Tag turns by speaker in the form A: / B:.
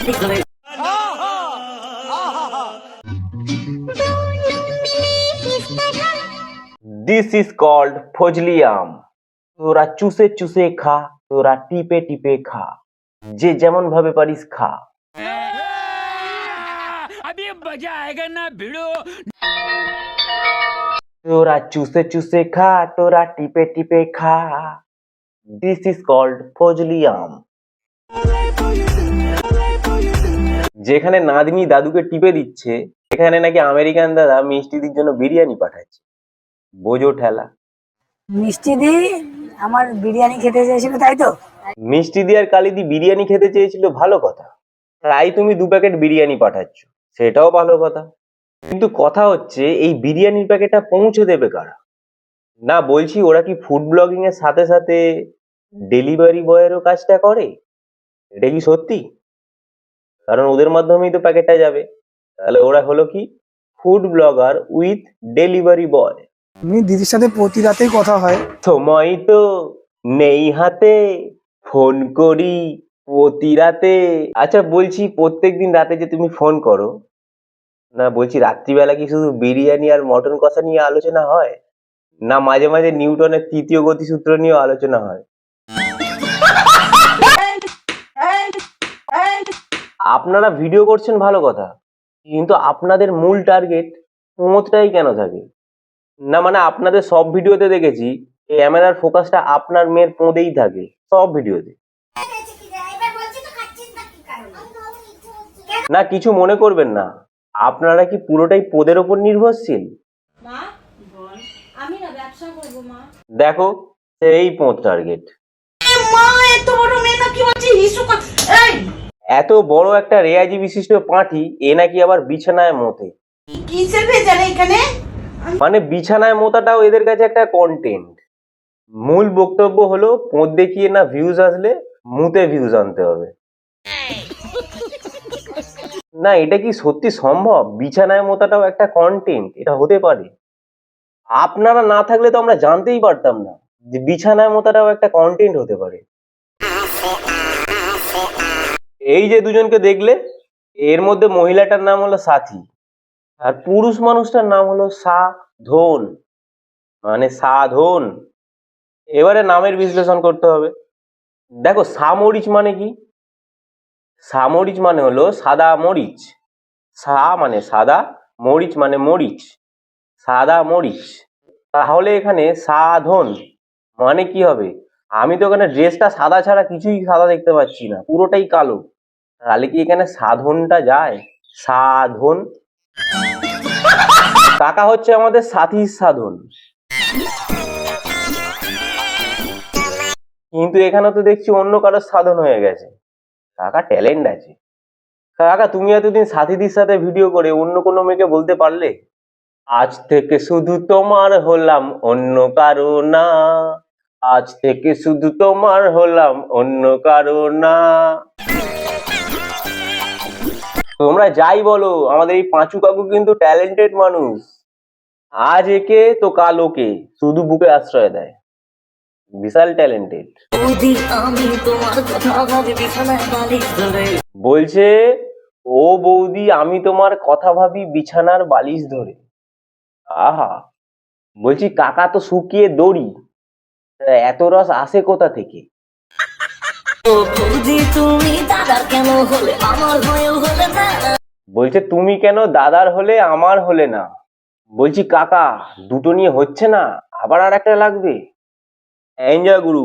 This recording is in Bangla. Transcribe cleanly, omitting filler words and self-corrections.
A: This is called ফজলি আম। তোরা চুষে চুষে খা, তোরা টিপে টিপে খা, যে যেমন ভাবে পারিস খা। তোরা চুষে চুষে খা, তোরা টিপে টিপে খা। This is called ফজলি আম। যেখানে নাতনি দাদুকে টিপে দিচ্ছে, এখানে নাকি আমেরিকান দাদা মিষ্টিদির জন্য বিরিয়ানি পাঠাচ্ছে। বোঝো ঠেলা।
B: মিষ্টি দি আমার বিরিয়ানি খেতে চেয়েছিল, তাই তো?
A: মিষ্টি দি আর কালিদি বিরিয়ানি খেতে চেয়েছিল, ভালো কথা। তাই তুমি 2 প্যাকেট বিরিয়ানি পাঠাচ্ছ, সেটাও ভালো কথা। কিন্তু কথা হচ্ছে এই বিরিয়ানির প্যাকেটটা পৌঁছে দেবে কারা? না বলছি ওরা কি ফুড ব্লগিং এর সাথে সাথে ডেলিভারি বয়েরও কাজটা করে? এটা কি সত্যি? কারণ ওদের মাধ্যমেই তো প্যাকেটটা যাবে। তাহলে ওরা হলো কি food blogger with delivery boy.
C: দিদির সাথে প্রতি রাতেই কথা হয়।
A: সময় তো নেই হাতে, ফোন করি প্রতি রাতে। আচ্ছা বলছি প্রত্যেকদিন রাতে যে তুমি ফোন করো, না বলছি রাত্রিবেলা কি শুধু বিরিয়ানি আর মটন কষা নিয়ে আলোচনা হয়, না মাঝে মাঝে নিউটনের তৃতীয় গতিসূত্র নিয়েও আলোচনা হয়? আপনারা ভিডিও করছেন ভালো কথা, কিন্তু আপনাদের মূল টার্গেট পোঁতটাই কেন থাকে? না মানে আপনাদের সব ভিডিওতে দেখেছি ক্যামেরার ফোকাসটা আপনার মেয়ের পোঁদেই থাকে, সব ভিডিওতে। না কিছু মনে করবেন না, আপনারা কি পুরোটাই পোদের ওপর নির্ভরশীল? দেখো এই পোঁত টার্গেট। এত বড় একটা রেয়াজি বিশিষ্ট পাঁঠি, এ নাকি আবার বিছানায় মোতে। মানে বিছানায় মোতাটাও এদের কাছে একটা কন্টেন্ট। মূল বক্তব্য হলো পোঁত দেখিয়ে না ভিউজ আসলে মুতে ভিউজ আনতে হবে। না এটা কি সত্যি সম্ভব? বিছানায় মোতাটাও একটা কন্টেন্ট, এটা হতে পারে? আপনারা না থাকলে তো আমরা জানতেই পারতাম না যে বিছানায় মোতাটাও একটা কন্টেন্ট হতে পারে। এই যে দুজনকে দেখলে, এর মধ্যে মহিলাটার নাম হলো সাথী আর পুরুষ মানুষটার নাম হলো সাধন, মানে সাধন। এবারে নামের বিশ্লেষণ করতে হবে। দেখো সামরিচ মানে কি? সামরিচ মানে হলো সাদা মরিচ। সা মানে সাদা, মরিচ মানে মরিচ, সাদা মরিচ। তাহলে এখানে সাধন মানে কি হবে? আমি তো এখানে ড্রেসটা সাদা ছাড়া কিছুই সাদা দেখতে পাচ্ছি না, পুরোটাই কালো। তাহলে কি এখানে সাধনটা যায়? সাধন। কাকা হচ্ছে আমাদের সাথী সাধন। কিন্তু এখানে তো দেখছি অন্য কারোর সাধন হয়ে গেছে। কাকা ট্যালেন্ট আছে। কাকা তুমি এতদিন সাথীদের সাথে ভিডিও করে অন্য কোনো মেয়েকে বলতে পারলে আজ থেকে শুধু তোমার হলাম অন্য কারো না, আজ থেকে শুধু তোমার হলাম অন্য কারো না? তোমরা যাই বলো, আমাদের এই পাঁচু কাকু কিন্তু ট্যালেন্টেড মানুষ। আজ একে তো কাল ওকে, শুধু বুকে আশ্রয় দেয়। বিশাল ট্যালেন্টেড। বলছে ও বৌদি আমি তোমার কথা ভাবি বিছানার বালিশ ধরে। আহা, বলছি কাকা তো শুকিয়ে দড়ি, এত রস আসে কোথা থেকে? বলছে তুমি কেন দাদার হলে আমার হলে না? বলছি কাকা দুটো নিয়ে হচ্ছে না, আবার আর একটা লাগবে। এনজয় গুরু।